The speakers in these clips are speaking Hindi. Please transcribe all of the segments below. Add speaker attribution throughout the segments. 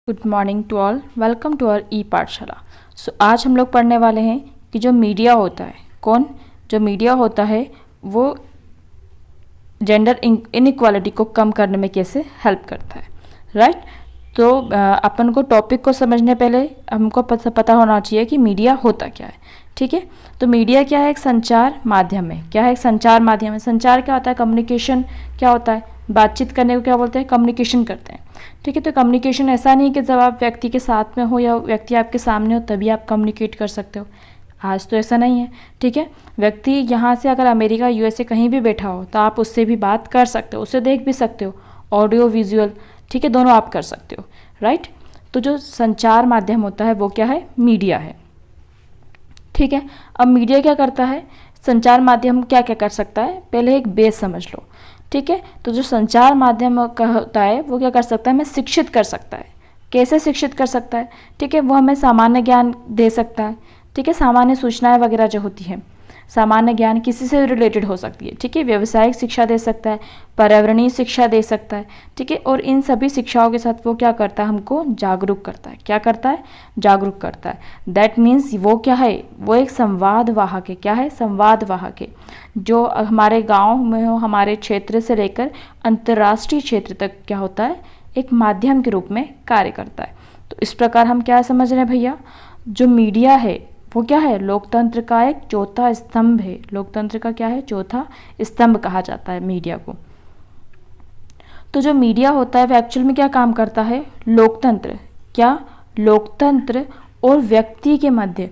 Speaker 1: Good morning to all, welcome to our e पाठशाला। आज हम लोग पढ़ने वाले हैं कि जो मीडिया होता है, जो मीडिया होता है वो जेंडर इनइक्वालिटी को कम करने में कैसे हेल्प करता है। राइट। तो अपन को टॉपिक को समझने पहले हमको पता होना चाहिए कि मीडिया होता क्या है। ठीक है। तो मीडिया क्या है? एक संचार माध्यम है। क्या है? एक संचार माध्यम है। संचार क्या होता है? कम्युनिकेशन क्या होता है? बातचीत करने को क्या बोलते हैं? कम्युनिकेशन करते हैं। ठीक है। तो कम्युनिकेशन ऐसा नहीं कि जब आप व्यक्ति के साथ में हो या व्यक्ति आपके सामने हो तभी आप कम्युनिकेट कर सकते हो। आज तो ऐसा नहीं है। ठीक है। व्यक्ति यहाँ से अगर अमेरिका यूएसए कहीं भी बैठा हो तो आप उससे भी बात कर सकते हो, उससे देख भी सकते हो, ऑडियो विजुअल। ठीक है, दोनों आप कर सकते हो। राइट। तो जो संचार माध्यम होता है वो क्या है? मीडिया है। ठीक है। अब मीडिया क्या करता है? संचार माध्यम क्या क्या कर सकता है, पहले एक बेस समझ लो। ठीक है। तो जो संचार माध्यम का होता है वो क्या कर सकता है? हमें शिक्षित कर सकता है। कैसे शिक्षित कर सकता है? ठीक है, वो हमें सामान्य ज्ञान दे सकता है। ठीक है, सामान्य सूचनाएं वगैरह जो होती हैं, सामान्य ज्ञान किसी से रिलेटेड हो सकती है। ठीक है, व्यावसायिक शिक्षा दे सकता है, पर्यावरणीय शिक्षा दे सकता है। ठीक है, और इन सभी शिक्षाओं के साथ वो क्या करता है? हमको जागरूक करता है। क्या करता है? जागरूक करता है। दैट मीन्स वो क्या है? वो एक संवाद वाहक है। क्या है? संवाद वाहक है, जो हमारे गांव में हो, हमारे क्षेत्र से लेकर अंतर्राष्ट्रीय क्षेत्र तक क्या होता है? एक माध्यम के रूप में कार्य करता है। तो इस प्रकार हम क्या समझ रहे हैं भैया? जो मीडिया है वो क्या है? लोकतंत्र का एक चौथा स्तंभ है। लोकतंत्र का क्या है? चौथा स्तंभ कहा जाता है मीडिया को। तो जो मीडिया होता है वो एक्चुअल में क्या काम करता है? लोकतंत्र, क्या लोकतंत्र और व्यक्ति के मध्य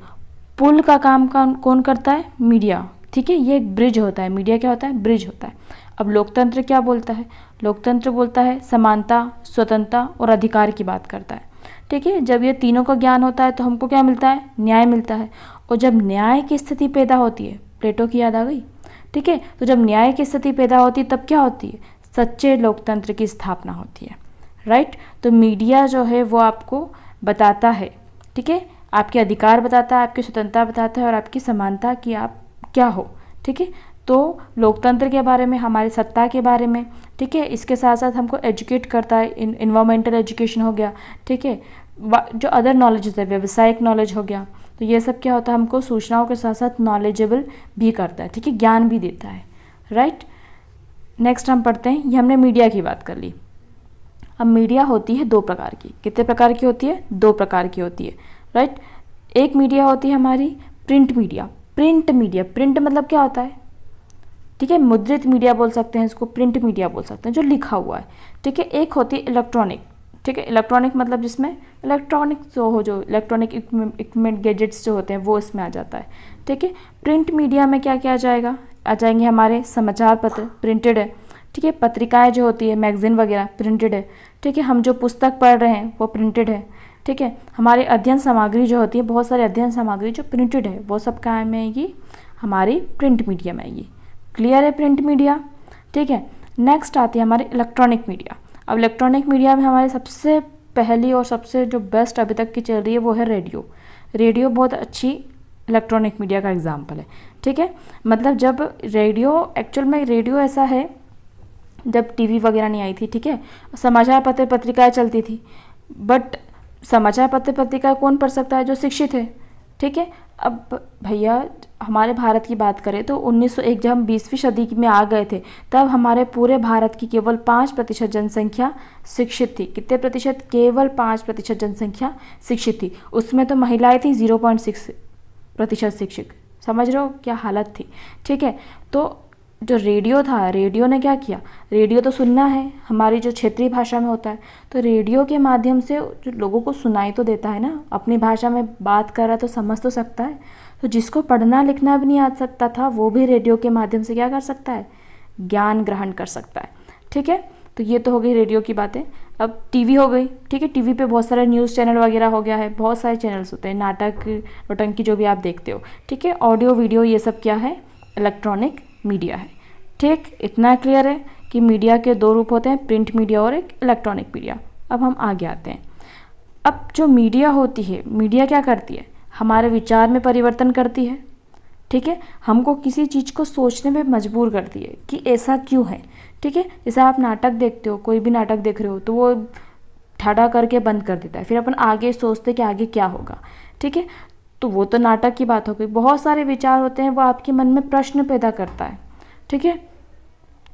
Speaker 1: पुल का काम कौन करता है? मीडिया। ठीक है, ये एक ब्रिज होता है। मीडिया क्या होता है? ब्रिज होता है। अब लोकतंत्र क्या बोलता है? लोकतंत्र बोलता है समानता, स्वतंत्रता और अधिकार की बात करता है। ठीक है, जब ये तीनों का ज्ञान होता है तो हमको क्या मिलता है? न्याय मिलता है। और जब न्याय की स्थिति पैदा होती है, प्लेटो की याद आ गई? ठीक है, तो जब न्याय की स्थिति पैदा होती है तब क्या होती है? सच्चे लोकतंत्र की स्थापना होती है। राइट। तो मीडिया जो है वो आपको बताता है, ठीक है, आपके अधिकार बताता है, आपकी स्वतंत्रता बताता है और आपकी समानता की आप क्या हो। ठीक है, तो लोकतंत्र के बारे में, हमारी सत्ता के बारे में। ठीक है, इसके साथ साथ हमको एजुकेट करता है। इन्वायरमेंटल एजुकेशन हो गया। ठीक है, जो अदर नॉलेज होता है, व्यावसायिक नॉलेज हो गया। तो ये सब क्या होता है? हमको सूचनाओं के साथ साथ नॉलेजेबल भी करता है। ठीक है, ज्ञान भी देता है। राइट। नेक्स्ट हम पढ़ते हैं, ये हमने मीडिया की बात कर ली। अब मीडिया होती है दो प्रकार की। कितने प्रकार की होती है? दो प्रकार की होती है। राइट। एक मीडिया होती है हमारी print media. Print media, print मतलब क्या होता है? ठीक है, मुद्रित मीडिया बोल सकते हैं इसको, प्रिंट मीडिया बोल सकते हैं, जो लिखा हुआ है। ठीक है, एक होती है इलेक्ट्रॉनिक। ठीक है, इलेक्ट्रॉनिक मतलब जिसमें इलेक्ट्रॉनिक जो इलेक्ट्रॉनिक इक्विपमेंट गैजेट्स जो होते हैं वो इसमें आ जाता है। ठीक है, प्रिंट मीडिया में क्या क्या आ जाएगा? आ जाएंगे हमारे समाचार पत्र, प्रिंटेड है। ठीक है, पत्रिकाएं जो होती है, मैगजीन वगैरह, प्रिंटेड है। ठीक है, हम जो पुस्तक पढ़ रहे हैं वो प्रिंटेड है। ठीक है, हमारी अध्ययन सामग्री जो होती है, बहुत सारी अध्ययन सामग्री जो प्रिंटेड है वो सब कहाँ में आएगी? हमारी प्रिंट मीडिया में आएगी। क्लियर है प्रिंट मीडिया? ठीक है। नेक्स्ट आती है हमारी इलेक्ट्रॉनिक मीडिया। अब इलेक्ट्रॉनिक मीडिया में हमारी सबसे पहली और सबसे जो बेस्ट अभी तक की चल रही है वो है रेडियो। रेडियो बहुत अच्छी इलेक्ट्रॉनिक मीडिया का एग्जाम्पल है। ठीक है, मतलब जब रेडियो, एक्चुअल में रेडियो ऐसा है, जब टीवी वगैरह नहीं आई थी, ठीक है, समाचार पत्र पत्रिकाएं चलती थी, बट समाचार पत्र पत्रिकाएं कौन पढ़ सकता है? जो शिक्षित है। ठीक है, अब भैया हमारे भारत की बात करें तो 1901 जब हम 20वीं सदी में आ गए थे तब हमारे पूरे भारत की केवल 5% जनसंख्या शिक्षित थी। कितने प्रतिशत? केवल 5% जनसंख्या शिक्षित थी। उसमें तो महिलाएं थी 0.6% शिक्षित। समझ रहे हो क्या हालत थी? ठीक है, तो जो रेडियो था, रेडियो ने क्या किया? रेडियो तो सुनना है, हमारी जो क्षेत्रीय भाषा में होता है, तो रेडियो के माध्यम से जो लोगों को सुनाई तो देता है ना, अपनी भाषा में बात कर रहा तो समझ तो सकता है। तो जिसको पढ़ना लिखना भी नहीं आ सकता था वो भी रेडियो के माध्यम से क्या कर सकता है? ज्ञान ग्रहण कर सकता है। ठीक है, तो ये तो हो गई रेडियो की बातें। अब टीवी हो गई। ठीक है, टीवी पे बहुत सारे न्यूज़ चैनल वगैरह हो गया है, बहुत सारे चैनल्स होते हैं, नाटक नौटंकी जो भी आप देखते हो। ठीक है, ऑडियो वीडियो ये सब क्या है? इलेक्ट्रॉनिक मीडिया है। ठीक, इतना क्लियर है कि मीडिया के दो रूप होते हैं, प्रिंट मीडिया और एक इलेक्ट्रॉनिक मीडिया। अब हम आगे आते हैं। अब जो मीडिया होती है, मीडिया क्या करती है? हमारे विचार में परिवर्तन करती है। ठीक है, हमको किसी चीज़ को सोचने में मजबूर करती है कि ऐसा क्यों है। ठीक है, जैसे आप नाटक देखते हो, कोई भी नाटक देख रहे हो तो वो ठाडा करके बंद कर देता है, फिर अपन आगे सोचते कि आगे क्या होगा। ठीक है, तो वो तो नाटक की बात हो गई। बहुत सारे विचार होते हैं, वो आपके मन में प्रश्न पैदा करता है। ठीक है,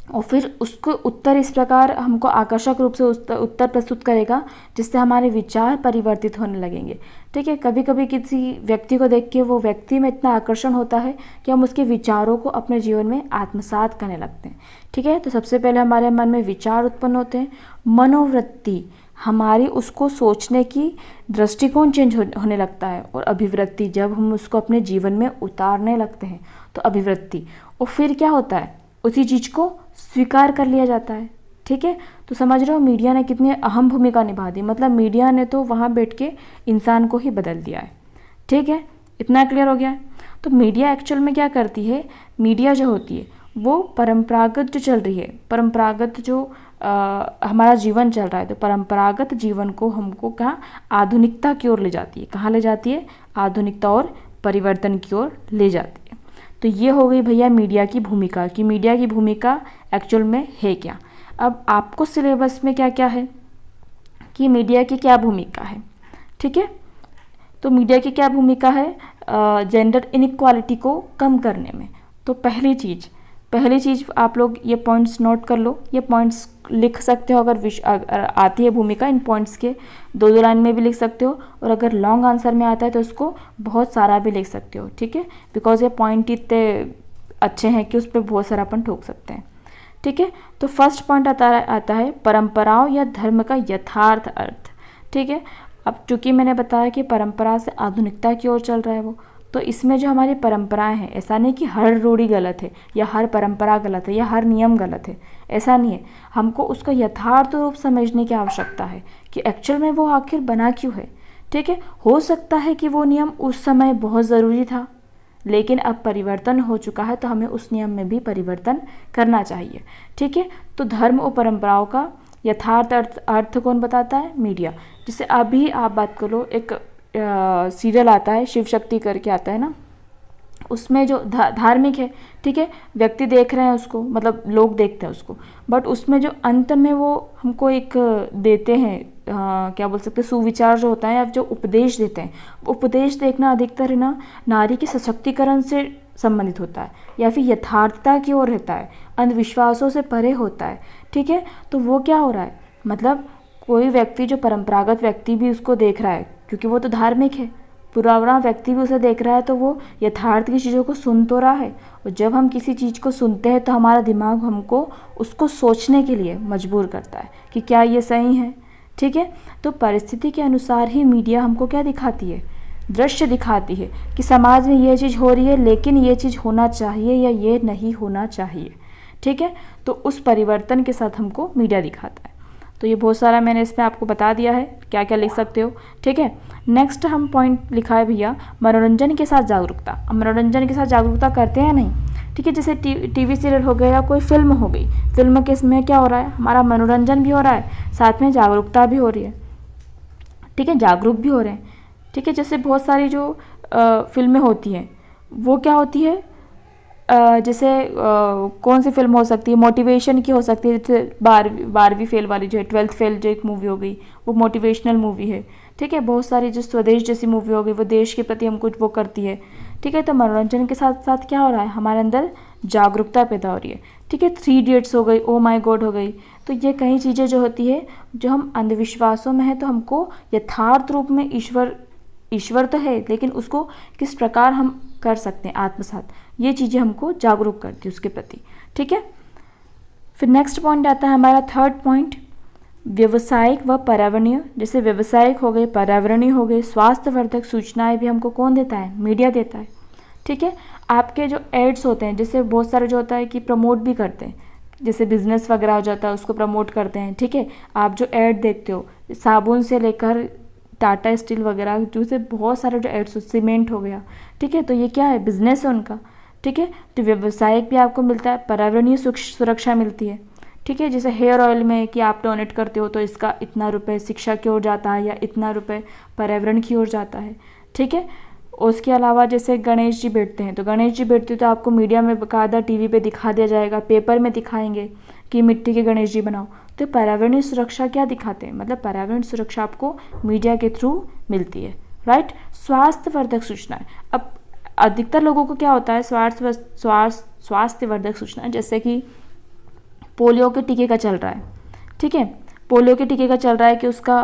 Speaker 1: और फिर उसको उत्तर इस प्रकार हमको आकर्षक रूप से उत्तर प्रस्तुत करेगा जिससे हमारे विचार परिवर्तित होने लगेंगे। ठीक है, कभी कभी किसी व्यक्ति को देख के वो व्यक्ति में इतना आकर्षण होता है कि हम उसके विचारों को अपने जीवन में आत्मसात करने लगते हैं। ठीक है, तो सबसे पहले हमारे मन में विचार उत्पन्न होते हैं। मनोवृत्ति, हमारी उसको सोचने की दृष्टिकोण चेंज होने लगता है। और अभिवृत्ति, जब हम उसको अपने जीवन में उतारने लगते हैं तो अभिवृत्ति। और फिर क्या होता है, उसी चीज़ को स्वीकार कर लिया जाता है। ठीक है, तो समझ रहे हो मीडिया ने कितनी अहम भूमिका निभा दी। मतलब मीडिया ने तो वहाँ बैठ के इंसान को ही बदल दिया है। ठीक है, इतना क्लियर हो गया है। तो मीडिया एक्चुअल में क्या करती है, मीडिया जो होती है वो परंपरागत जो चल रही है, परंपरागत जो हमारा जीवन चल रहा है, तो परंपरागत जीवन को हमको कहाँ आधुनिकता की ओर ले जाती है। कहाँ ले जाती है, आधुनिकता और परिवर्तन की ओर ले जाती है। तो ये हो गई भैया मीडिया की भूमिका, कि मीडिया की भूमिका एक्चुअल में है क्या। अब आपको सिलेबस में क्या क्या है कि मीडिया की क्या भूमिका है। ठीक है, तो मीडिया की क्या भूमिका है जेंडर इनइक्वालिटी को कम करने में। तो पहली चीज़ आप लोग ये पॉइंट्स नोट कर लो, ये पॉइंट्स लिख सकते हो अगर आती है भूमिका। इन पॉइंट्स के दो लाइन में भी लिख सकते हो, और अगर लॉन्ग आंसर में आता है तो उसको बहुत सारा भी लिख सकते हो। ठीक है, बिकॉज ये पॉइंट इतने अच्छे हैं कि उस पर बहुत सारा अपन ठोक सकते हैं। ठीक है, तो फर्स्ट पॉइंट आता है परंपराओं या धर्म का यथार्थ अर्थ। ठीक है, अब चूंकि मैंने बताया कि परंपरा से आधुनिकता की ओर चल रहा है वो, तो इसमें जो हमारी परंपराएं हैं, ऐसा नहीं कि हर रूढ़ी गलत है या हर परंपरा गलत है या हर नियम गलत है, ऐसा नहीं है। हमको उसका यथार्थ रूप समझने की आवश्यकता है कि एक्चुअल में वो आखिर बना क्यों है। ठीक है, हो सकता है कि वो नियम उस समय बहुत ज़रूरी था, लेकिन अब परिवर्तन हो चुका है, तो हमें उस नियम में भी परिवर्तन करना चाहिए। ठीक है, तो धर्म और परंपराओं का यथार्थ अर्थ कौन बताता है, मीडिया। जिससे अभी आप बात करो, एक सीरियल आता है शिव शक्ति करके आता है ना, उसमें जो धार्मिक है, ठीक है, व्यक्ति देख रहे हैं उसको, मतलब लोग देखते हैं उसको, बट उसमें जो अंत में वो हमको एक देते हैं क्या बोल सकते हैं, सुविचार जो होता है या जो उपदेश देते हैं, उपदेश देखना अधिकतर है ना नारी के सशक्तिकरण से संबंधित होता है या फिर यथार्थता की ओर रहता है, अंधविश्वासों से परे होता है। ठीक है, तो वो क्या हो रहा है, मतलब कोई व्यक्ति जो परंपरागत व्यक्ति भी उसको देख रहा है, क्योंकि वो तो धार्मिक है, पुराना व्यक्ति भी उसे देख रहा है, तो वो यथार्थ की चीज़ों को सुन तो रहा है। और जब हम किसी चीज़ को सुनते हैं तो हमारा दिमाग हमको उसको सोचने के लिए मजबूर करता है कि क्या ये सही है। ठीक है, तो परिस्थिति के अनुसार ही मीडिया हमको क्या दिखाती है, दृश्य दिखाती है कि समाज में ये चीज़ हो रही है, लेकिन ये चीज़ होना चाहिए या ये नहीं होना चाहिए। ठीक है, तो उस परिवर्तन के साथ हमको मीडिया दिखाता है। तो ये बहुत सारा मैंने इसमें आपको बता दिया है, क्या क्या लिख सकते हो। ठीक है, नेक्स्ट हम पॉइंट लिखा है भैया मनोरंजन के साथ जागरूकता। अब मनोरंजन के साथ जागरूकता करते हैं नहीं, ठीक है, जैसे टीवी सीरियल हो गया या कोई फिल्म हो गई, फिल्म के इसमें क्या हो रहा है, हमारा मनोरंजन भी हो रहा है, साथ में जागरूकता भी हो रही है। ठीक है, जागरूक भी हो रहे हैं। ठीक है, जैसे बहुत सारी जो फिल्में होती हैं वो क्या होती है, जैसे कौन सी फिल्म हो सकती है, मोटिवेशन की हो सकती है, जैसे 12वीं फेल वाली जो है, 12th फेल जो एक मूवी हो गई, वो मोटिवेशनल मूवी है। ठीक है, बहुत सारी जो स्वदेश जैसी मूवी हो गई, वो देश के प्रति हमको वो करती है। ठीक है, तो मनोरंजन के साथ साथ क्या हो रहा है, हमारे अंदर जागरूकता पैदा हो रही है। ठीक है, 3 इडियट्स हो गई, ओ माई गॉड हो गई, तो ये कई चीज़ें जो होती है जो हम अंधविश्वासों में है, तो हमको यथार्थ रूप में ईश्वर तो है, लेकिन उसको किस प्रकार हम कर सकते हैं आत्मसात, ये चीज़ें हमको जागरूक करती है उसके प्रति। ठीक है, फिर नेक्स्ट पॉइंट आता है हमारा थर्ड पॉइंट, व्यवसायिक व पर्यावरणीय। जैसे व्यवसायिक हो गए, पर्यावरणीय हो गए, स्वास्थ्यवर्धक सूचनाएं भी हमको कौन देता है, मीडिया देता है। ठीक है, आपके जो एड्स होते हैं, जैसे बहुत सारे जो होता है कि प्रमोट भी करते हैं, जैसे बिजनेस वगैरह हो जाता है उसको प्रमोट करते हैं। ठीक है, आप जो ऐड देखते हो साबुन से लेकर टाटा स्टील वगैरह, जो से बहुत सारे जो एड्स, सीमेंट हो गया। ठीक है, तो ये क्या है, बिजनेस है उनका। ठीक है, तो व्यवसायिक भी आपको मिलता है, पर्यावरणीय सुरक्षा मिलती है। ठीक है, जैसे हेयर ऑयल में कि आप डोनेट करते हो तो इसका इतना रुपए शिक्षा की ओर जाता है या इतना रुपए पर्यावरण की ओर जाता है। ठीक है, उसके अलावा जैसे गणेश जी बैठते हैं, तो गणेश जी बैठते तो आपको मीडिया में बाकायदा टीवी पे दिखा दिया जाएगा, पेपर में दिखाएंगे कि मिट्टी के गणेश जी बनाओ, तो पर्यावरणीय सुरक्षा क्या दिखाते हैं, मतलब पर्यावरण सुरक्षा आपको मीडिया के थ्रू मिलती है, राइट। स्वास्थ्यवर्धक सूचनाएं, अब अधिकतर लोगों को क्या होता है, स्वास्थ्यवर्धक सूचनाएं, जैसे कि पोलियो के टीके का चल रहा है, ठीक है, पोलियो के टीके का चल रहा है कि उसका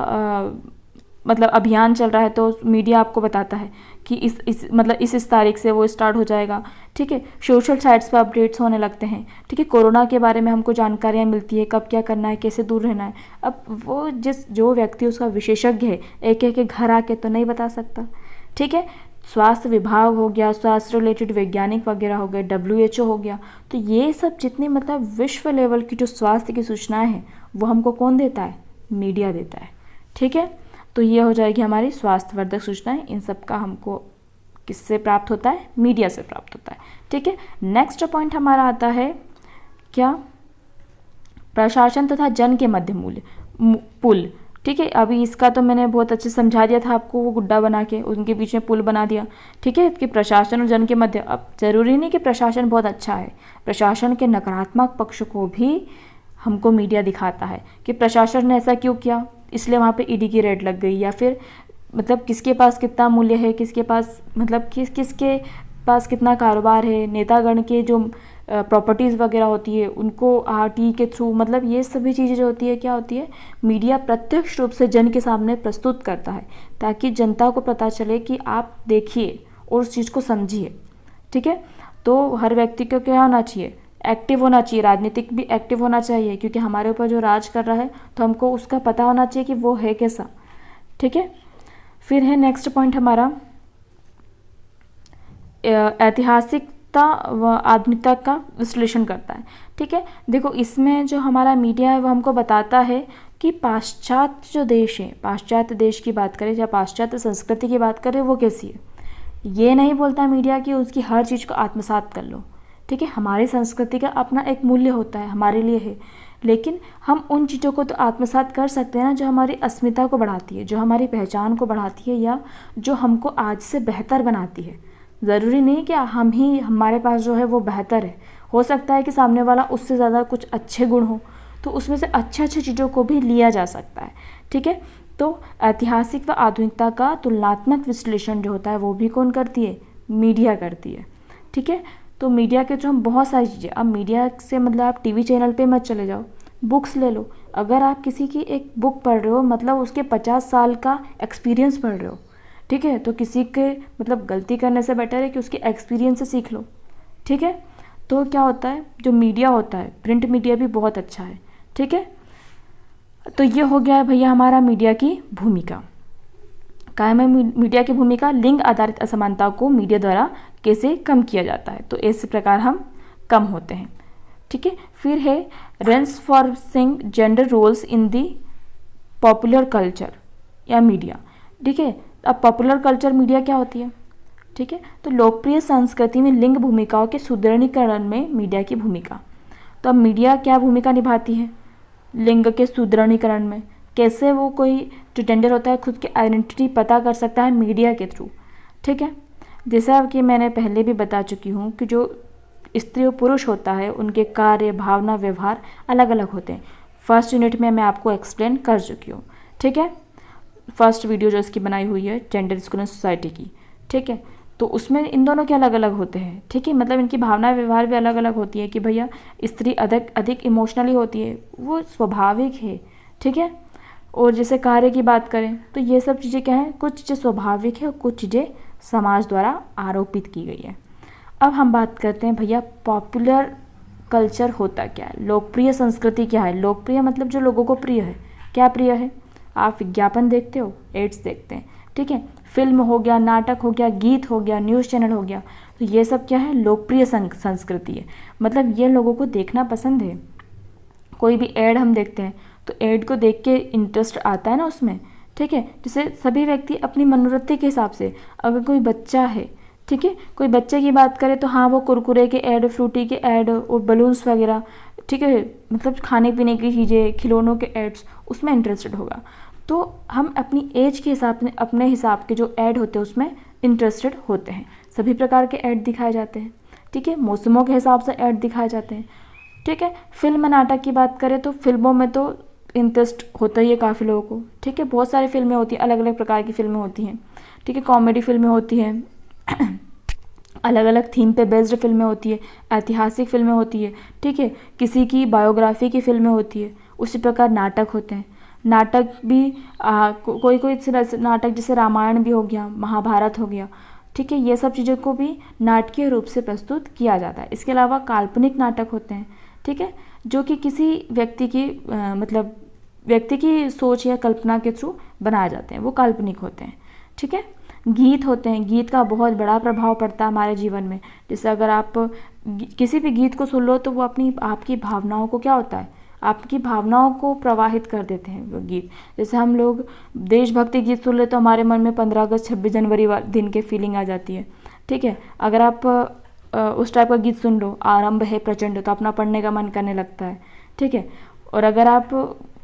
Speaker 1: मतलब अभियान चल रहा है, तो मीडिया आपको बताता है कि इस तारीख से वो स्टार्ट हो जाएगा, ठीक है। सोशल साइट्स पर अपडेट्स होने लगते हैं, ठीक है, कोरोना के बारे में हमको जानकारियाँ मिलती है, कब क्या करना है, कैसे दूर रहना है। अब वो जो व्यक्ति उसका विशेषज्ञ है, एक एक के घर आके तो नहीं बता सकता, ठीक है। स्वास्थ्य विभाग हो गया, स्वास्थ्य रिलेटेड वैज्ञानिक वगैरह हो गए, WHO हो गया, तो ये सब जितनी मतलब विश्व लेवल की जो स्वास्थ्य की सूचनाएं हैं वो हमको कौन देता है, मीडिया देता है, ठीक है। तो ये हो जाएगी हमारी स्वास्थ्यवर्धक सूचनाएं, इन सब का हमको किससे प्राप्त होता है, मीडिया से प्राप्त होता है, ठीक है। नेक्स्ट पॉइंट हमारा आता है क्या, प्रशासन तथा जन के मध्य मूल्य पुल, ठीक है। अभी इसका तो मैंने बहुत अच्छे समझा दिया था आपको, वो गुड्डा बना के उनके बीच में पुल बना दिया, ठीक है, कि प्रशासन और जन के मध्य। अब जरूरी नहीं कि प्रशासन बहुत अच्छा है, प्रशासन के नकारात्मक पक्ष को भी हमको मीडिया दिखाता है कि प्रशासन ने ऐसा क्यों किया, इसलिए वहाँ पे ED की रेड लग गई, या फिर मतलब किसके पास कितना मूल्य है, किसके पास मतलब किसके पास कितना कारोबार है, नेतागण के जो प्रॉपर्टीज़ वगैरह होती है उनको RT के थ्रू, मतलब ये सभी चीज़ें जो होती है क्या होती है, मीडिया प्रत्यक्ष रूप से जन के सामने प्रस्तुत करता है, ताकि जनता को पता चले कि आप देखिए और उस चीज़ को समझिए, ठीक है। तो हर व्यक्ति को क्या होना चाहिए, एक्टिव होना चाहिए, राजनीतिक भी एक्टिव होना चाहिए, क्योंकि हमारे ऊपर जो राज कर रहा है तो हमको उसका पता होना चाहिए कि वो है कैसा, ठीक है। फिर है नेक्स्ट पॉइंट हमारा ऐतिहासिकता व आधुनिकता का विश्लेषण करता है, ठीक है। देखो इसमें जो हमारा मीडिया है वो हमको बताता है कि पाश्चात्य जो देश है, पाश्चात्य देश की बात करें या पाश्चात्य संस्कृति की बात करें वो कैसी है। ये नहीं बोलता मीडिया कि उसकी हर चीज़ को आत्मसात कर लो, ठीक है। हमारी संस्कृति का अपना एक मूल्य होता है, हमारे लिए है, लेकिन हम उन चीज़ों को तो आत्मसात कर सकते हैं ना जो हमारी अस्मिता को बढ़ाती है, जो हमारी पहचान को बढ़ाती है, या जो हमको आज से बेहतर बनाती है। ज़रूरी नहीं कि हम ही हमारे पास जो है वो बेहतर है, हो सकता है कि सामने वाला उससे ज़्यादा कुछ अच्छे गुण हो, तो उसमें से अच्छे चीज़ों को भी लिया जा सकता है, ठीक है। तो ऐतिहासिक व आधुनिकता का तुलनात्मक विश्लेषण जो होता है वो भी कौन करती है, मीडिया करती है, ठीक है। तो मीडिया के थ्रू हम बहुत सारी चीज़ें, अब मीडिया से मतलब आप TV चैनल पे मत चले जाओ, बुक्स ले लो। अगर आप किसी की एक बुक पढ़ रहे हो मतलब उसके 50 साल का एक्सपीरियंस पढ़ रहे हो, ठीक है, तो किसी के मतलब गलती करने से बेटर है कि उसके एक्सपीरियंस से सीख लो, ठीक है। तो क्या होता है, जो मीडिया होता है, प्रिंट मीडिया भी बहुत अच्छा है, ठीक है। तो ये हो गया है भैया हमारा मीडिया की भूमिका। कायम है मीडिया की भूमिका, लिंग आधारित असमानता को मीडिया द्वारा कैसे कम किया जाता है, तो इस प्रकार हम कम होते हैं, ठीक है। फिर है reinforcing gender roles in the popular culture या मीडिया, ठीक है। अब पॉपुलर कल्चर मीडिया क्या होती है, ठीक है। तो लोकप्रिय संस्कृति में लिंग भूमिकाओं के सुदृढ़ीकरण में मीडिया की भूमिका। तो अब मीडिया क्या भूमिका निभाती है लिंग के सुदृढ़ीकरण में, कैसे वो कोई जो जेंडर होता है खुद की आइडेंटिटी पता कर सकता है मीडिया के थ्रू, ठीक है। जैसा कि मैंने पहले भी बता चुकी हूँ कि जो स्त्री और पुरुष होता है उनके कार्य, भावना, व्यवहार अलग अलग होते हैं। फर्स्ट यूनिट में मैं आपको एक्सप्लेन कर चुकी हूँ, ठीक है। फर्स्ट वीडियो जो इसकी बनाई हुई है जेंडर स्कूल एंड सोसाइटी की, ठीक है। तो उसमें इन दोनों के अलग अलग होते हैं, ठीक है, मतलब इनकी भावना व्यवहार भी अलग अलग होती है कि भैया स्त्री अधिक इमोशनली होती है, वो स्वाभाविक है, ठीक है। और जैसे कार्य की बात करें तो ये सब चीज़ें क्या हैं, कुछ चीज़ें स्वाभाविक है और कुछ चीज़ें समाज द्वारा आरोपित की गई है। अब हम बात करते हैं भैया पॉपुलर कल्चर होता क्या है, लोकप्रिय संस्कृति क्या है। लोकप्रिय मतलब जो लोगों को प्रिय है। क्या प्रिय है, आप विज्ञापन देखते हो, एड्स देखते हैं, ठीक है, फिल्म हो गया, नाटक हो गया, गीत हो गया, न्यूज़ चैनल हो गया, तो ये सब क्या है, लोकप्रिय संस्कृति है। मतलब ये लोगों को देखना पसंद है। कोई भी ऐड हम देखते हैं तो ऐड को देख के इंटरेस्ट आता है ना उसमें, ठीक है। जैसे सभी व्यक्ति अपनी मनोवृत्ति के हिसाब से, अगर कोई बच्चा है, ठीक है, कोई बच्चे की बात करें तो हाँ वो कुरकुरे के ऐड, फ्रूटी के ऐड और बलून्स वगैरह, ठीक है, मतलब खाने पीने की चीज़ें, खिलौनों के एड्स, उसमें इंटरेस्टेड होगा। तो हम अपनी एज के हिसाब से, अपने हिसाब के जो ऐड होते हैं उसमें इंटरेस्टेड होते हैं। सभी प्रकार के ऐड दिखाए जाते हैं, ठीक है, मौसमों के हिसाब से ऐड दिखाए जाते हैं। ठीक है। फिल्म नाटक की बात करें तो फिल्मों में तो इंटरेस्ट होता ही है काफ़ी लोगों को, ठीक है। बहुत सारी फिल्में होती हैं, अलग अलग प्रकार की फिल्में होती हैं, ठीक है। कॉमेडी फिल्में होती हैं, अलग अलग थीम पे बेस्ड फिल्में होती है, ऐतिहासिक फिल्में होती है, ठीक है। किसी की बायोग्राफी की फिल्में होती है। उसी प्रकार नाटक होते हैं। नाटक भी कोई कोई नाटक जैसे रामायण भी हो गया, महाभारत हो गया, ठीक है। ये सब चीज़ों को भी नाटकीय रूप से प्रस्तुत किया जाता है। इसके अलावा काल्पनिक नाटक होते हैं, ठीक है, जो कि किसी व्यक्ति की मतलब व्यक्ति की सोच या कल्पना के थ्रू बनाए जाते हैं, वो काल्पनिक होते हैं, ठीक है। गीत होते हैं। गीत का बहुत बड़ा प्रभाव पड़ता है हमारे जीवन में। जैसे अगर आप किसी भी गीत को सुन लो तो वो आपकी भावनाओं को क्या होता है, आपकी भावनाओं को प्रवाहित कर देते हैं वो गीत। जैसे हम लोग देशभक्ति गीत सुन ले तो हमारे मन में 15 अगस्त 26 जनवरी दिन के फीलिंग आ जाती है, ठीक है। अगर आप उस टाइप का गीत सुन लो, आरंभ है प्रचंड, तो अपना पढ़ने का मन करने लगता है, ठीक है। और अगर आप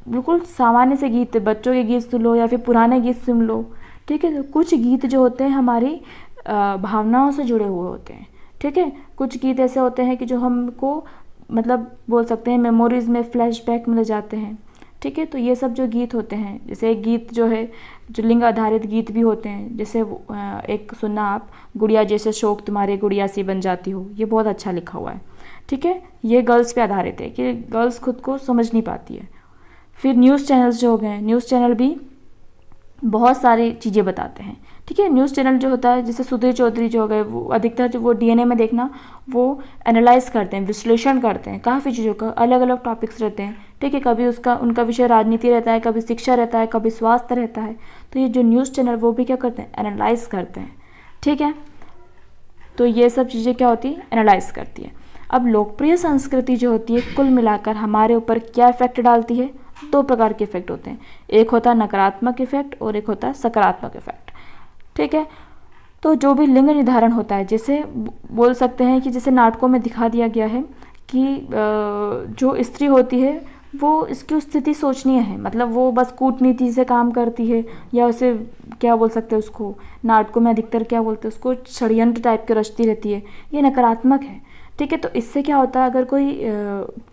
Speaker 1: बिल्कुल सामान्य से गीत, बच्चों के गीत सुन लो या फिर पुराने गीत सुन लो, ठीक है, तो कुछ गीत जो होते हैं हमारी भावनाओं से जुड़े हुए होते हैं, ठीक है। कुछ गीत ऐसे होते हैं कि जो हमको मतलब बोल सकते हैं मेमोरीज में फ्लैशबैक मिल जाते हैं, ठीक है। तो ये सब जो गीत होते हैं, जैसे एक गीत जो है जो लिंग आधारित गीत भी होते हैं, जैसे एक सुनना आप, गुड़िया जैसे शौक तुम्हारे गुड़िया सी बन जाती हो, ये बहुत अच्छा लिखा हुआ है, ठीक है। ये गर्ल्स पे आधारित है कि गर्ल्स खुद को समझ नहीं पाती है। फिर न्यूज़ चैनल्स जो हो गए, न्यूज़ चैनल भी बहुत सारी चीज़ें बताते हैं, ठीक है। न्यूज़ चैनल जो होता है, जैसे सुधीर चौधरी जो हो गए, वो अधिकतर जो वो डीएनए में देखना, वो एनालाइज करते हैं, विश्लेषण करते हैं काफ़ी चीज़ों का, अलग अलग टॉपिक्स रहते हैं, ठीक है। कभी उनका विषय राजनीति रहता है, कभी शिक्षा रहता है, कभी स्वास्थ्य रहता है। तो ये जो न्यूज़ चैनल वो भी क्या करते हैं, एनालाइज करते हैं, ठीक है। तो ये सब चीज़ें क्या होती है, एनालाइज करती है। अब लोकप्रिय संस्कृति जो होती है कुल मिलाकर हमारे ऊपर क्या इफेक्ट डालती है, दो प्रकार के इफेक्ट होते हैं। एक होता है नकारात्मक इफेक्ट और एक होता है सकारात्मक इफेक्ट, ठीक है। तो जो भी लिंग निर्धारण होता है, जैसे बोल सकते हैं कि जैसे नाटकों में दिखा दिया गया है कि जो स्त्री होती है वो इसकी स्थिति सोचनीय है, मतलब वो बस कूटनीति से काम करती है, या उसे क्या बोल सकते हैं, उसको नाटकों में अधिकतर क्या बोलते हैं, उसको षड्यंत्र टाइप की रचती रहती है, ये नकारात्मक है, ठीक है। तो इससे क्या होता है, अगर कोई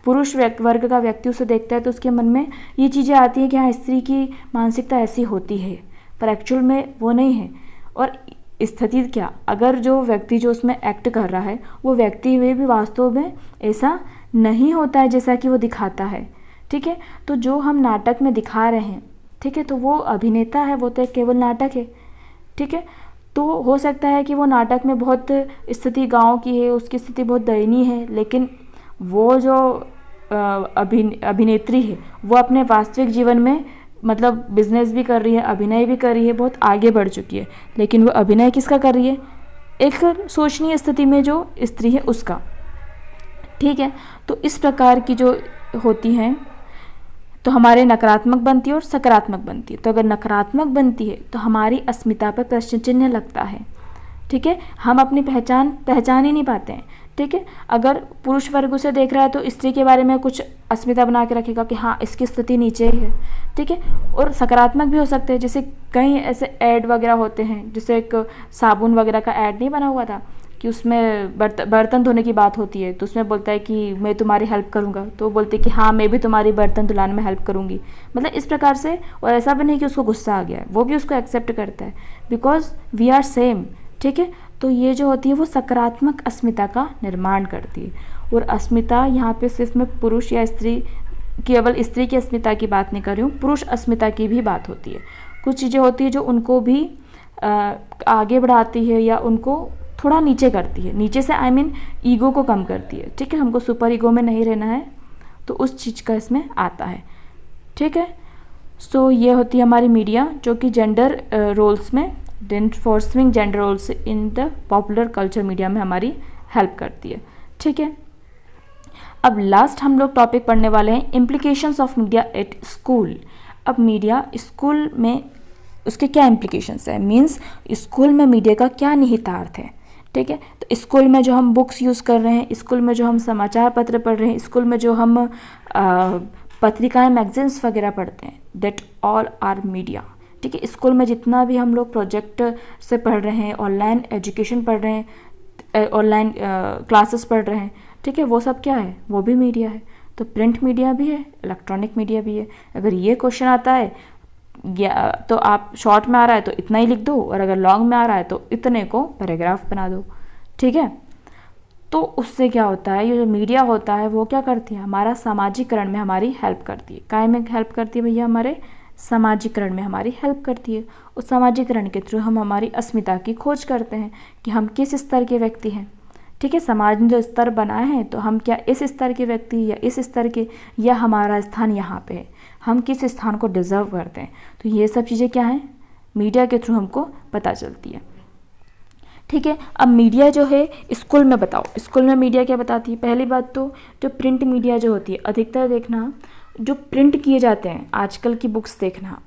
Speaker 1: पुरुष वर्ग का व्यक्ति उसे देखता है तो उसके मन में ये चीज़ें आती हैं कि हाँ, स्त्री की मानसिकता ऐसी होती है, पर एक्चुअल में वो नहीं है। और स्थिति क्या, अगर जो व्यक्ति जो उसमें एक्ट कर रहा है वो व्यक्ति वे भी वास्तव में ऐसा नहीं होता है जैसा कि वो दिखाता है, ठीक है। तो जो हम नाटक में दिखा रहे हैं, ठीक है, तो वो अभिनेता है, वो तो केवल नाटक है, ठीक है। तो हो सकता है कि वो नाटक में बहुत स्थिति गांव की है, उसकी स्थिति बहुत दयनीय है, लेकिन वो जो अभिनेत्री है वो अपने वास्तविक जीवन में मतलब बिजनेस भी कर रही है, अभिनय भी कर रही है, बहुत आगे बढ़ चुकी है, लेकिन वो अभिनय किसका कर रही है, एक शोचनीय स्थिति में जो स्त्री है उसका, ठीक है। तो इस प्रकार की जो होती हैं तो हमारे नकारात्मक बनती है और सकारात्मक बनती है। तो अगर नकारात्मक बनती है तो हमारी अस्मिता पर प्रश्न चिन्ह लगता है, ठीक है। हम अपनी पहचान ही नहीं पाते हैं, ठीक है। अगर पुरुष वर्ग उसे देख रहा है तो स्त्री के बारे में कुछ अस्मिता बना के रखेगा कि हाँ, इसकी स्थिति नीचे ही है, ठीक है। और सकारात्मक भी हो सकते हैं, जैसे कई ऐसे ऐड वगैरह होते हैं, जैसे एक साबुन वगैरह का ऐड नहीं बना हुआ था कि उसमें बर्तन धोने की बात होती है, तो उसमें बोलता है कि मैं तुम्हारी हेल्प करूँगा, तो वो बोलते हैं कि हाँ, मैं भी तुम्हारी बर्तन धुलाने में हेल्प करूँगी, मतलब इस प्रकार से। और ऐसा भी नहीं कि उसको गुस्सा आ गया है, वो भी उसको एक्सेप्ट करता है, बिकॉज वी आर सेम, ठीक है। तो ये जो होती है वो सकारात्मक अस्मिता का निर्माण करती है। और अस्मिता यहाँ पे सिर्फ मैं पुरुष या स्त्री, केवल स्त्री की अस्मिता की बात नहीं कर रही हूँ, पुरुष अस्मिता की भी बात होती है। कुछ चीज़ें होती है जो उनको भी आगे बढ़ाती है या उनको थोड़ा नीचे करती है, नीचे से आई मीन ईगो को कम करती है, ठीक है। हमको सुपर ईगो में नहीं रहना है, तो उस चीज़ का इसमें आता है, ठीक है। सो ये होती है हमारी मीडिया, जो कि जेंडर रोल्स में, enforcing gender roles in the popular culture media में हमारी हेल्प करती है, ठीक है। अब लास्ट हम लोग टॉपिक पढ़ने वाले हैं implications of media at school. अब मीडिया स्कूल में उसके क्या इम्प्लीकेशंस है, मीन्स स्कूल में मीडिया का क्या निहितार्थ है, ठीक है। तो स्कूल में जो हम बुक्स यूज़ कर रहे हैं, स्कूल में जो हम समाचार पत्र पढ़ रहे हैं, स्कूल में जो हम पत्रिकाएं मैगजीन्स वगैरह पढ़ते हैं, दैट ऑल आर मीडिया, ठीक है। स्कूल में जितना भी हम लोग प्रोजेक्ट से पढ़ रहे हैं, ऑनलाइन एजुकेशन पढ़ रहे हैं, ऑनलाइन क्लासेस पढ़ रहे हैं, ठीक है, वो सब क्या है, वो भी मीडिया है। तो प्रिंट मीडिया भी है, इलेक्ट्रॉनिक मीडिया भी है। अगर ये क्वेश्चन आता है तो आप शॉर्ट में आ रहा है तो इतना ही लिख दो, और अगर लॉन्ग में आ रहा है तो इतने को पैराग्राफ बना दो, ठीक है। तो उससे क्या होता है, ये जो मीडिया होता है वो क्या करती है, हमारा सामाजिकरण में हमारी हेल्प करती है। काय में हेल्प करती है भैया, हमारे सामाजिकरण में हमारी हेल्प करती है। उस सामाजिकरण के थ्रू हम हमारी अस्मिता की खोज करते हैं कि हम किस स्तर के व्यक्ति हैं, ठीक है। समाज ने जो स्तर बनाए हैं तो हम क्या इस स्तर के व्यक्ति या इस स्तर के, या हमारा स्थान यहाँ पे है, हम किस स्थान को डिज़र्व करते हैं। तो ये सब चीज़ें क्या हैं, मीडिया के थ्रू हमको पता चलती है, ठीक है। अब मीडिया जो है स्कूल में बताओ, स्कूल में मीडिया क्या बताती है। पहली बात तो जो प्रिंट मीडिया जो होती है, अधिकतर देखना जो प्रिंट किए जाते हैं, आजकल की बुक्स देखना,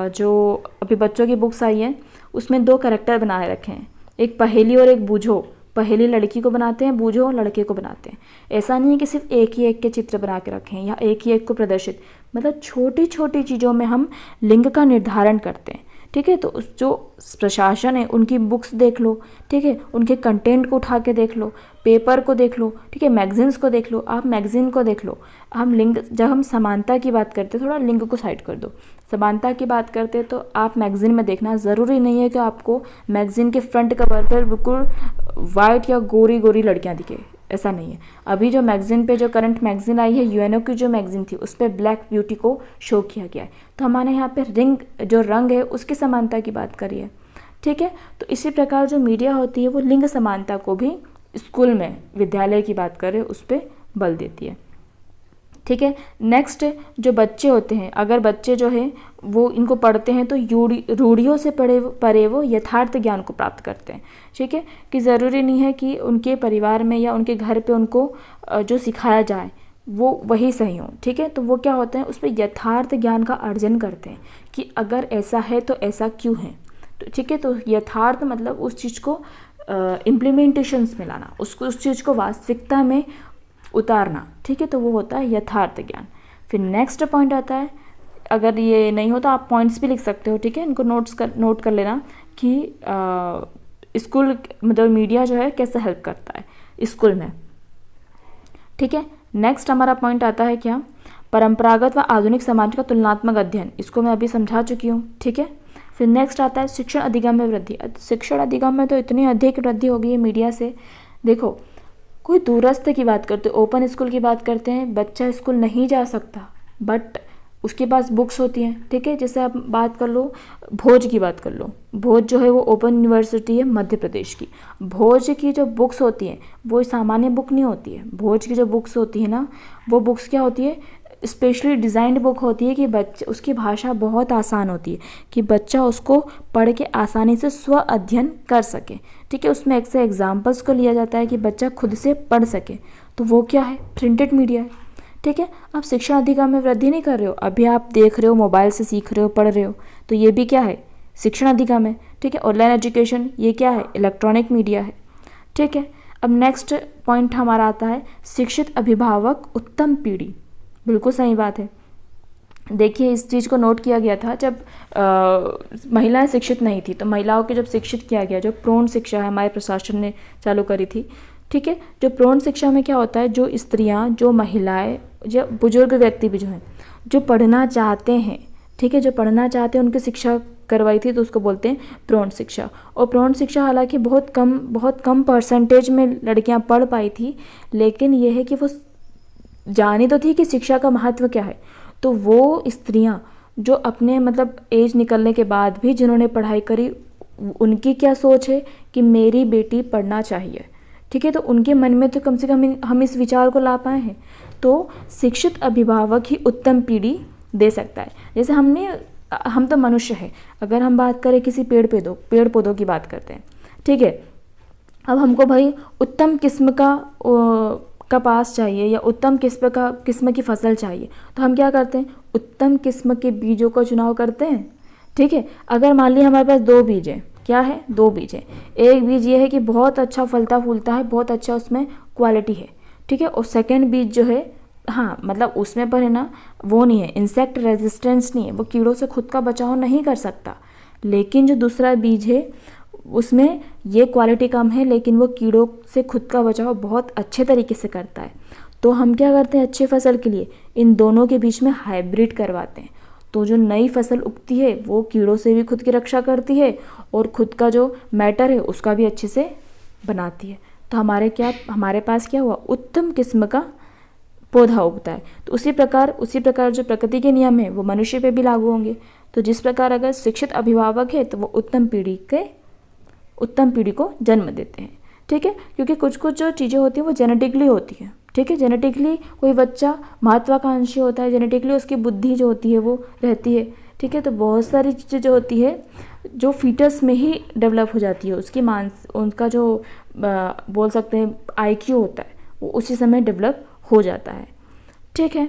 Speaker 1: जो अभी बच्चों की बुक्स आई है उसमें 2 कैरेक्टर बनाए रखे हैं, एक पहेली और एक बूझो। पहेली लड़की को बनाते हैं, बूझो लड़के को बनाते हैं। ऐसा नहीं है कि सिर्फ एक ही एक के चित्र बना के रखें या एक ही एक को प्रदर्शित, मतलब छोटी छोटी चीज़ों में हम लिंग का निर्धारण करते हैं, ठीक है। तो उस जो प्रशासन है उनकी बुक्स देख लो, ठीक है, उनके कंटेंट को उठा के देख लो, पेपर को देख लो, ठीक है, मैगजीन्स को देख लो, आप मैगजीन को देख लो। हम लिंग, जब हम समानता की बात करते हैं, थोड़ा लिंग को साइड कर दो, समानता की बात करते हैं तो आप मैगजीन में देखना, ज़रूरी नहीं है कि आपको मैगजीन के फ्रंट कवर पर बिल्कुल वाइट या गोरी गोरी लड़कियाँ दिखे, ऐसा नहीं है। अभी जो मैगजीन पे, जो करंट मैगजीन आई है यूएनओ की जो मैगजीन थी, उस पर ब्लैक ब्यूटी को शो किया गया है। तो हमारे यहाँ पे जो रंग है उसकी समानता की बात करिए, ठीक है। तो इसी प्रकार जो मीडिया होती है वो लिंग समानता को भी स्कूल में, विद्यालय की बात करें, उस पर बल देती है, ठीक है। नेक्स्ट, जो बच्चे होते हैं, अगर बच्चे जो है वो इनको पढ़ते हैं तो रूढ़ियों से परे वो यथार्थ ज्ञान को प्राप्त करते हैं, ठीक है। कि ज़रूरी नहीं है कि उनके परिवार में या उनके घर पे उनको जो सिखाया जाए वो वही सही हो, ठीक है। तो वो क्या होते हैं, उस पर यथार्थ ज्ञान का अर्जन करते हैं कि अगर ऐसा है तो ऐसा क्यों है, तो ठीक है। तो यथार्थ मतलब उस चीज़ को इम्प्लीमेंटेशंस में लाना, उस चीज़ को वास्तविकता में उतारना, ठीक है। तो वो होता है यथार्थ ज्ञान। फिर नेक्स्ट पॉइंट आता है, अगर ये नहीं हो तो आप पॉइंट्स भी लिख सकते हो, ठीक है। इनको नोट कर लेना कि स्कूल मतलब मीडिया जो है कैसे हेल्प करता है स्कूल में, ठीक है। नेक्स्ट हमारा पॉइंट आता है क्या, परंपरागत व आधुनिक समाज का तुलनात्मक अध्ययन, इसको मैं अभी समझा चुकी हूँ, ठीक है। फिर नेक्स्ट आता है शिक्षण अधिगम में वृद्धि। शिक्षण अधिगम में तो इतनी अधिक वृद्धि हो गई है मीडिया से। देखो, कोई दूरस्थ की बात करते, ओपन स्कूल की बात करते हैं, बच्चा स्कूल नहीं जा सकता बट उसके पास बुक्स होती हैं, ठीक है। जैसे आप बात कर लो, भोज की बात कर लो, भोज जो है वो ओपन यूनिवर्सिटी है मध्य प्रदेश की। भोज की जो बुक्स होती हैं वो सामान्य बुक नहीं होती है, भोज की जो बुक्स होती है ना, वो बुक्स क्या होती है, स्पेशली डिज़ाइंड बुक होती है कि बच्चे, उसकी भाषा बहुत आसान होती है कि बच्चा उसको पढ़ के आसानी से स्व अध्ययन कर सके, ठीक है। उसमें एक से एग्जाम्पल्स को लिया जाता है कि बच्चा खुद से पढ़ सके। तो वो क्या है, प्रिंटेड मीडिया है, ठीक है। आप शिक्षण अधिगम में वृद्धि नहीं कर रहे हो, अभी आप देख रहे हो, मोबाइल से सीख रहे हो, पढ़ रहे हो, तो ये भी क्या है, शिक्षण अधिगम है, ठीक है। ऑनलाइन एजुकेशन, ये क्या है, इलेक्ट्रॉनिक मीडिया है, ठीक है। अब नेक्स्ट पॉइंट हमारा आता है शिक्षित अभिभावक उत्तम पीढ़ी। बिल्कुल सही बात है। देखिए, इस चीज़ को नोट किया गया था जब महिलाएं शिक्षित नहीं थी, तो महिलाओं के जब शिक्षित किया गया, जो भ्रूण शिक्षा है हमारे प्रशासन ने चालू करी थी, ठीक है। जो भ्रूण शिक्षा में क्या होता है, जो स्त्रियां, जो महिलाएं, जो बुजुर्ग व्यक्ति भी जो हैं, जो पढ़ना चाहते हैं, ठीक है, जो पढ़ना चाहते हैं, उनकी शिक्षा करवाई थी, तो उसको बोलते हैं भ्रूण शिक्षा। और भ्रूण शिक्षा हालांकि बहुत कम परसेंटेज में लड़कियां पढ़ पाई थी, लेकिन यह है कि वो जानी तो थी कि शिक्षा का महत्व क्या है। तो वो स्त्रियां जो अपने मतलब एज निकलने के बाद भी जिन्होंने पढ़ाई करी, उनकी क्या सोच है कि मेरी बेटी पढ़ना चाहिए, ठीक है। तो उनके मन में तो कम से कम हम इस विचार को ला पाए हैं। तो शिक्षित अभिभावक ही उत्तम पीढ़ी दे सकता है। जैसे हम तो मनुष्य है, अगर हम बात करें किसी पेड़ पौधों की बात करते हैं, ठीक है। अब हमको भाई उत्तम किस्म का कपास चाहिए या उत्तम किस्म की फसल चाहिए, तो हम क्या करते हैं, उत्तम किस्म के बीजों का चुनाव करते हैं, ठीक है। अगर मान लीजिए हमारे पास 2 बीज हैं, क्या है, 2 बीज है, एक बीज ये है कि बहुत अच्छा फलता फूलता है, बहुत अच्छा उसमें क्वालिटी है, ठीक है। और सेकंड बीज जो है, हाँ मतलब उसमें पर है ना, वो नहीं है, इंसेक्ट रेजिस्टेंस नहीं है, वो कीड़ों से खुद का बचाव नहीं कर सकता। लेकिन जो दूसरा बीज है
Speaker 2: उसमें ये क्वालिटी कम है, लेकिन वो कीड़ों से खुद का बचाव बहुत अच्छे तरीके से करता है। तो हम क्या करते हैं, अच्छी फसल के लिए इन दोनों के बीच में हाइब्रिड करवाते हैं। तो जो नई फसल उगती है वो कीड़ों से भी खुद की रक्षा करती है और खुद का जो मैटर है उसका भी अच्छे से बनाती है। तो हमारे पास क्या हुआ, उत्तम किस्म का पौधा उगता है। तो उसी प्रकार जो प्रकृति के नियम है वो मनुष्य पे भी लागू होंगे। तो जिस प्रकार अगर शिक्षित अभिभावक है तो वो उत्तम पीढ़ी को जन्म देते हैं। ठीक है, क्योंकि कुछ कुछ जो चीज़ें होती हैं वो जेनेटिकली होती हैं। ठीक है, जेनेटिकली कोई बच्चा महत्वाकांक्षी होता है, जेनेटिकली उसकी बुद्धि जो होती है वो रहती है। ठीक है, तो बहुत सारी चीज़ें जो होती है जो फीटस में ही डेवलप हो जाती है, उनका जो बोल सकते हैं IQ होता है वो उसी समय डेवलप हो जाता है। ठीक है,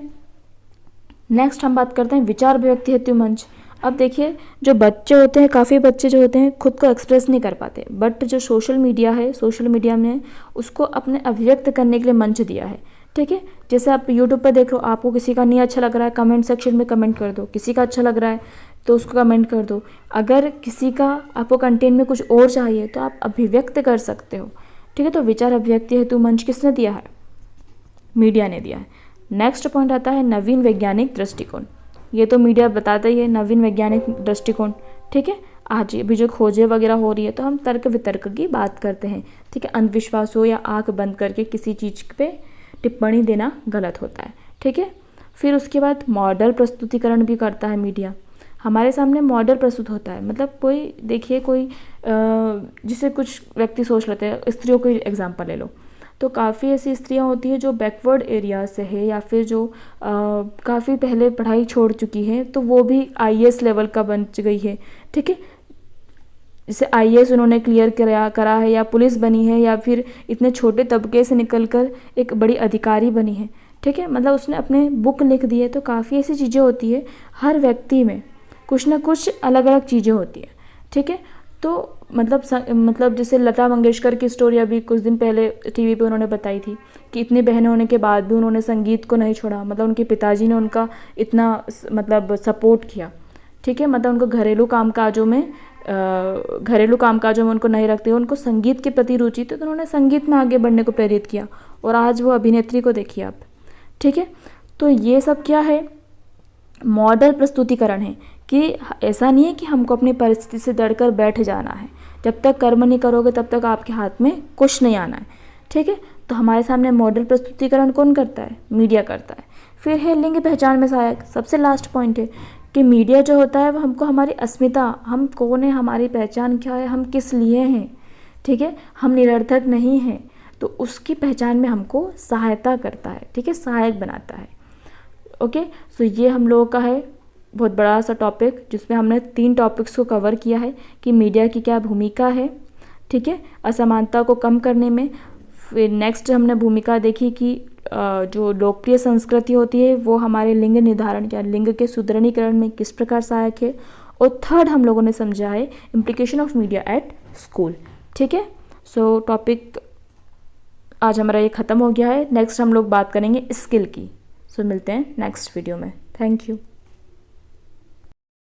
Speaker 2: नेक्स्ट हम बात करते हैं विचार अभिव्यक्ति हेतु मंच। अब देखिए, जो बच्चे होते हैं, काफ़ी बच्चे जो होते हैं खुद को एक्सप्रेस नहीं कर पाते, बट जो सोशल मीडिया में उसको अपने अभिव्यक्त करने के लिए मंच दिया है। ठीक है, जैसे आप यूट्यूब पर देख लो, आपको किसी का नहीं अच्छा लग रहा है, कमेंट सेक्शन में कमेंट कर दो, किसी का अच्छा लग रहा है तो उसको कमेंट कर दो। अगर किसी का आपको कंटेंट में कुछ और चाहिए तो आप अभिव्यक्त कर सकते हो। ठीक है, तो विचार अभिव्यक्ति हेतु मंच किसने दिया है, मीडिया ने दिया है। नेक्स्ट पॉइंट आता है नवीन वैज्ञानिक दृष्टिकोण। ये तो मीडिया बताता ही है, नवीन वैज्ञानिक दृष्टिकोण। ठीक है, आज अभी जो खोजें वगैरह हो रही है तो हम तर्क वितर्क की बात करते हैं। ठीक है, अंधविश्वास हो या आंख बंद करके किसी चीज़ पे टिप्पणी देना गलत होता है। ठीक है, फिर उसके बाद मॉडल प्रस्तुतिकरण भी करता है मीडिया। हमारे सामने मॉडल प्रस्तुत होता है, मतलब कोई जिसे कुछ व्यक्ति सोच लेते हैं, स्त्रियों को एग्जाम्पल ले लो, तो काफ़ी ऐसी स्त्रियां होती हैं जो बैकवर्ड एरिया से है या फिर जो काफ़ी पहले पढ़ाई छोड़ चुकी है, तो वो भी IAS लेवल का बन गई है। ठीक है, जैसे IAS उन्होंने क्लियर करा है या पुलिस बनी है या फिर इतने छोटे तबके से निकलकर एक बड़ी अधिकारी बनी है। ठीक है, मतलब उसने अपने बुक लिख दी है। तो काफ़ी ऐसी चीज़ें होती है, हर व्यक्ति में कुछ ना कुछ अलग अलग चीज़ें होती है। ठीक है, तो मतलब जैसे लता मंगेशकर की स्टोरी अभी कुछ दिन पहले TV पे उन्होंने बताई थी कि इतनी बहनें होने के बाद भी उन्होंने संगीत को नहीं छोड़ा। मतलब उनके पिताजी ने उनका इतना सपोर्ट किया। ठीक है, मतलब उनको घरेलू कामकाजों में उनको नहीं रखते, उनको संगीत के प्रति रुचि थी, तो उन्होंने संगीत में आगे बढ़ने को प्रेरित किया और आज वो अभिनेत्री को देखिए आप। ठीक है, तो ये सब क्या है, मॉडल प्रस्तुतिकरण है कि ऐसा नहीं है कि हमको अपनी परिस्थिति से डरकर बैठ जाना है। जब तक कर्म नहीं करोगे तब तक आपके हाथ में कुछ नहीं आना है। ठीक है, तो हमारे सामने मॉडल प्रस्तुतिकरण कौन करता है, मीडिया करता है। फिर है लिंग पहचान में सहायक। सबसे लास्ट पॉइंट है कि मीडिया जो होता है वो हमको हमारी अस्मिता, हम कौन है, हमारी पहचान क्या है, हम किस लिए हैं, ठीक है, हम निरर्थक नहीं हैं, तो उसकी पहचान में हमको सहायता करता है। ठीक है, सहायक बनाता है। ओके, सो ये हम लोगों का है बहुत बड़ा सा टॉपिक, जिसमें हमने 3 टॉपिक्स को कवर किया है कि मीडिया की क्या भूमिका है। ठीक है, असमानता को कम करने में। फिर नेक्स्ट हमने भूमिका देखी कि जो लोकप्रिय संस्कृति होती है वो हमारे लिंग निर्धारण या लिंग के सुदृढ़ीकरण में किस प्रकार सहायक है। और थर्ड हम लोगों ने समझा है implication of media at school. ठीक है, सो टॉपिक आज हमारा ये ख़त्म हो गया है। नेक्स्ट हम लोग बात करेंगे स्किल की। सो मिलते हैं नेक्स्ट वीडियो में। Thank you.